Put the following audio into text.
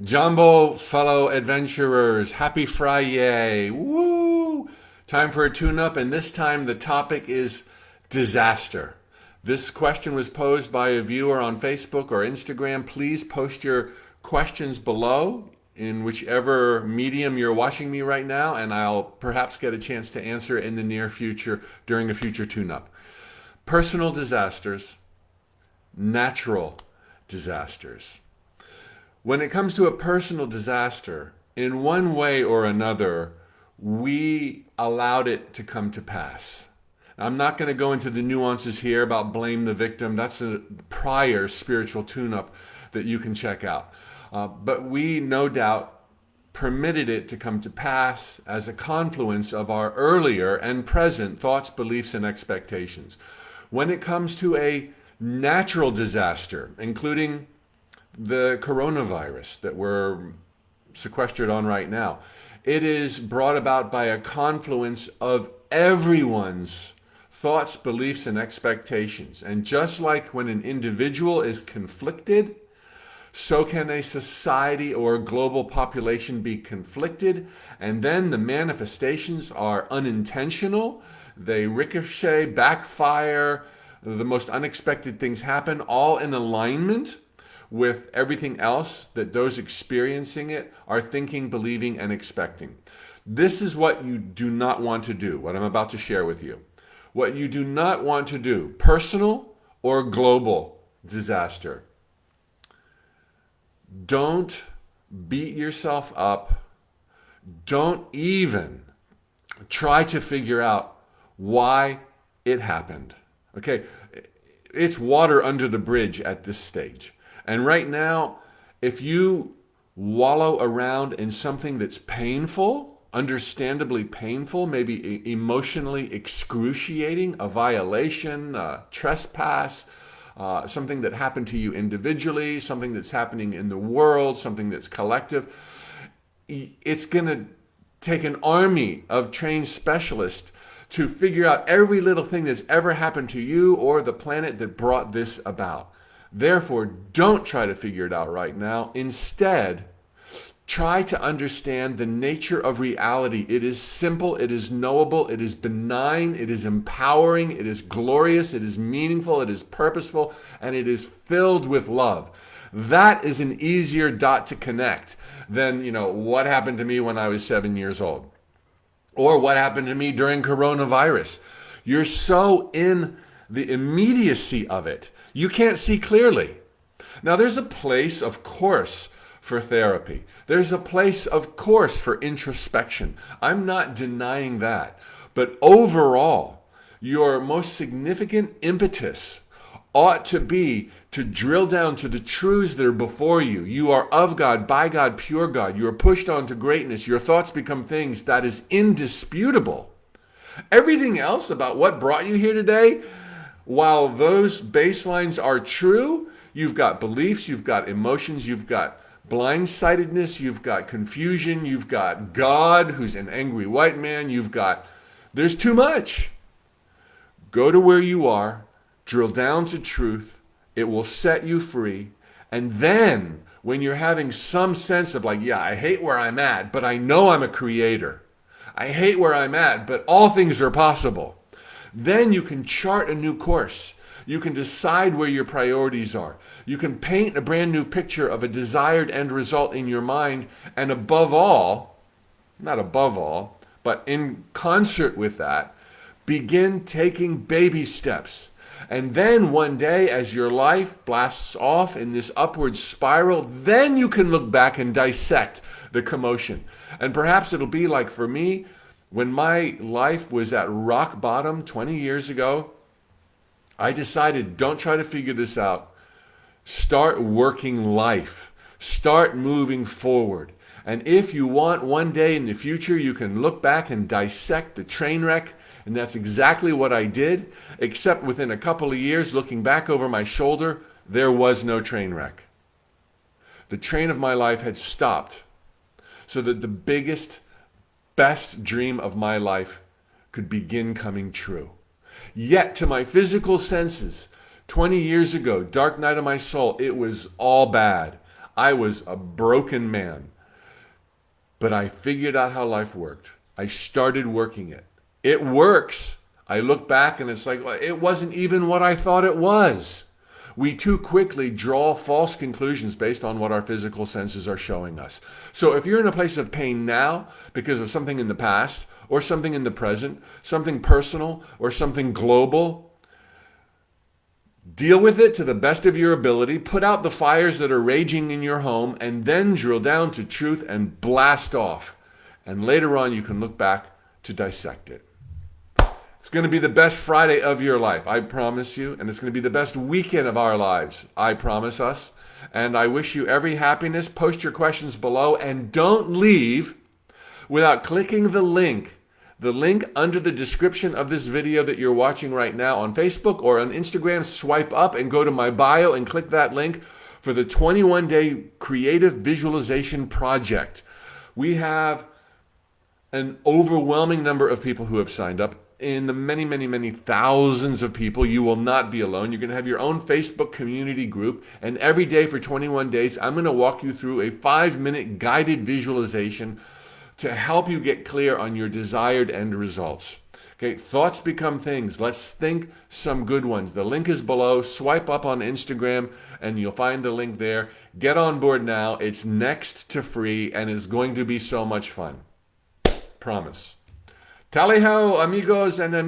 Jumbo, fellow adventurers, happy Friday. Woo! Time for a tune up, and this time the topic is disaster. This question was posed by a viewer on Facebook or Instagram. Please post your questions below in whichever medium you're watching me right now, and I'll perhaps get a chance to answer in the near future during a future tune up. Personal disasters, natural disasters. When it comes to a personal disaster, in one way or another, we allowed it to come to pass. I'm not going to go into the nuances here about blame the victim. That's a prior spiritual tune-up that you can check out. But we, no doubt, permitted it to come to pass as a confluence of our earlier and present thoughts, beliefs, and expectations. When it comes to a natural disaster, including the coronavirus that we're sequestered on right now, it is brought about by a confluence of everyone's thoughts, beliefs, and expectations. And just like when an individual is conflicted, so can a society or a global population be conflicted, and then the manifestations are unintentional. They ricochet, backfire, the most unexpected things happen, all in alignment with everything else that those experiencing it are thinking, believing, and expecting. This is what you do not want to do, what I'm about to share with you. What you do not want to do, personal or global disaster. Don't beat yourself up. Don't even try to figure out why it happened. Okay, it's water under the bridge at this stage. And right now, if you wallow around in something that's painful, understandably painful, maybe emotionally excruciating, a violation, a trespass, something that happened to you individually, something that's happening in the world, something that's collective, it's going to take an army of trained specialists to figure out every little thing that's ever happened to you or the planet that brought this about. Therefore, don't try to figure it out right now. Instead, try to understand the nature of reality. It is simple, it is knowable, it is benign, it is empowering, it is glorious, it is meaningful, it is purposeful, and it is filled with love. That is an easier dot to connect than, what happened to me when I was 7 years old, or what happened to me during coronavirus. You're so in the immediacy of it, you can't see clearly. Now, there's a place, of course, for therapy. There's a place, of course, for introspection. I'm not denying that. But overall, your most significant impetus ought to be to drill down to the truths that are before you. You are of God, by God, pure God. You are pushed on to greatness. Your thoughts become things. That is indisputable. Everything else about what brought you here today, while those baselines are true, you've got beliefs, you've got emotions, you've got blindsidedness, you've got confusion, you've got God who's an angry white man, there's too much. Go to where you are, drill down to truth, it will set you free, and then when you're having some sense of I hate where I'm at, but I know I'm a creator. I hate where I'm at, but all things are possible. Then you can chart a new course. You can decide where your priorities are. You can paint a brand new picture of a desired end result in your mind. And above all, not above all, but in concert with that, begin taking baby steps. And then one day, as your life blasts off in this upward spiral, then you can look back and dissect the commotion. And perhaps it'll be like for me, when my life was at rock bottom 20 years ago, I decided, don't try to figure this out. Start working life. Start moving forward. And if you want, one day in the future, you can look back and dissect the train wreck. And that's exactly what I did, except within a couple of years, looking back over my shoulder, there was no train wreck. The train of my life had stopped so that the biggest, best dream of my life could begin coming true. Yet to my physical senses, 20 years ago, dark night of my soul, it was all bad. I was a broken man. But I figured out how life worked. I started working it. It works. I look back and it's like, it wasn't even what I thought it was. We too quickly draw false conclusions based on what our physical senses are showing us. So if you're in a place of pain now because of something in the past or something in the present, something personal or something global, deal with it to the best of your ability, put out the fires that are raging in your home, and then drill down to truth and blast off. And later on, you can look back to dissect it. It's going to be the best Friday of your life, I promise you. And it's going to be the best weekend of our lives, I promise us. And I wish you every happiness. Post your questions below. And don't leave without clicking the link under the description of this video that you're watching right now on Facebook or on Instagram. Swipe up and go to my bio and click that link for the 21-day creative visualization project. We have an overwhelming number of people who have signed up. In the many, many, many thousands of people, you will not be alone. You're going to have your own Facebook community group. And every day for 21 days, I'm going to walk you through a 5-minute guided visualization to help you get clear on your desired end results. Okay, thoughts become things. Let's think some good ones. The link is below. Swipe up on Instagram and you'll find the link there. Get on board now. It's next to free and it's going to be so much fun. Promise. Tally ho, amigos and amigas.